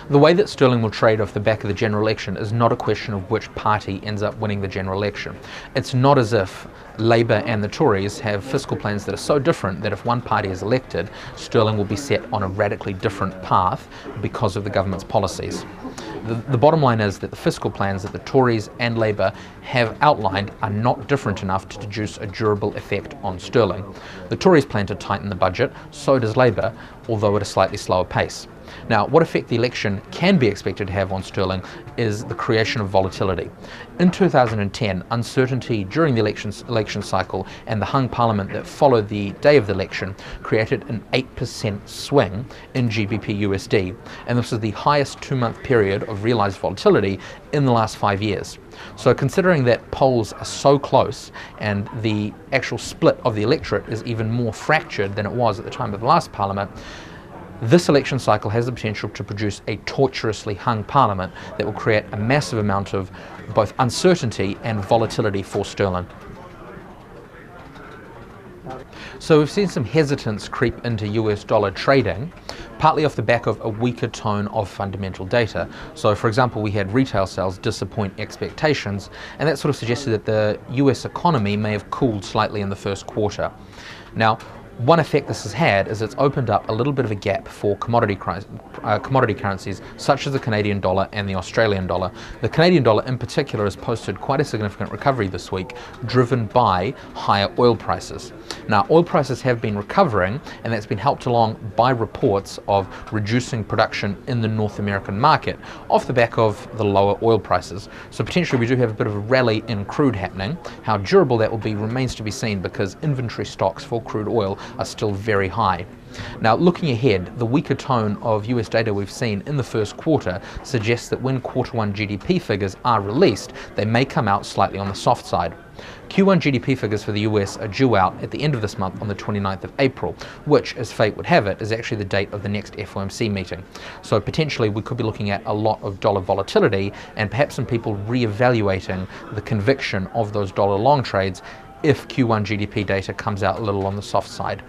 The way that sterling will trade off the back of the general election is not a question of which party ends up winning the general election. It's not as if Labour and the Tories have fiscal plans that are so different that if one party is elected, sterling will be set on a radically different path because of the government's policies. The bottom line is that the fiscal plans that the Tories and Labour have outlined are not different enough to produce a durable effect on sterling. The Tories plan to tighten the budget, so does Labour, although at a slightly slower pace. Now, what effect the election can be expected to have on sterling is the creation of volatility. In 2010, uncertainty during the election cycle and the hung parliament that followed the day of the election created an 8% swing in GBP USD, and this is the highest 2-month period of realized volatility in the last 5 years. So considering that polls are so close and the actual split of the electorate is even more fractured than it was at the time of the last parliament, this election cycle has the potential to produce a tortuously hung parliament that will create a massive amount of both uncertainty and volatility for sterling. So we've seen some hesitance creep into US dollar trading, partly off the back of a weaker tone of fundamental data. So for example, we had retail sales disappoint expectations, and that sort of suggested that the US economy may have cooled slightly in the first quarter. Now, one effect this has had is it's opened up a little bit of a gap for commodity currencies such as the Canadian dollar and the Australian dollar. The Canadian dollar in particular has posted quite a significant recovery this week, driven by higher oil prices. Now, oil prices have been recovering, and that's been helped along by reports of reducing production in the North American market off the back of the lower oil prices. So potentially we do have a bit of a rally in crude happening. How durable that will be remains to be seen, because inventory stocks for crude oil are still very high. Now, looking ahead, the weaker tone of US data we've seen in the first quarter suggests that when Q1 GDP figures are released, they may come out slightly on the soft side. Q1 GDP figures for the US are due out at the end of this month on the 29th of April, which, as fate would have it, is actually the date of the next FOMC meeting. So potentially we could be looking at a lot of dollar volatility, and perhaps some people re-evaluating the conviction of those dollar long trades if Q1 GDP data comes out a little on the soft side.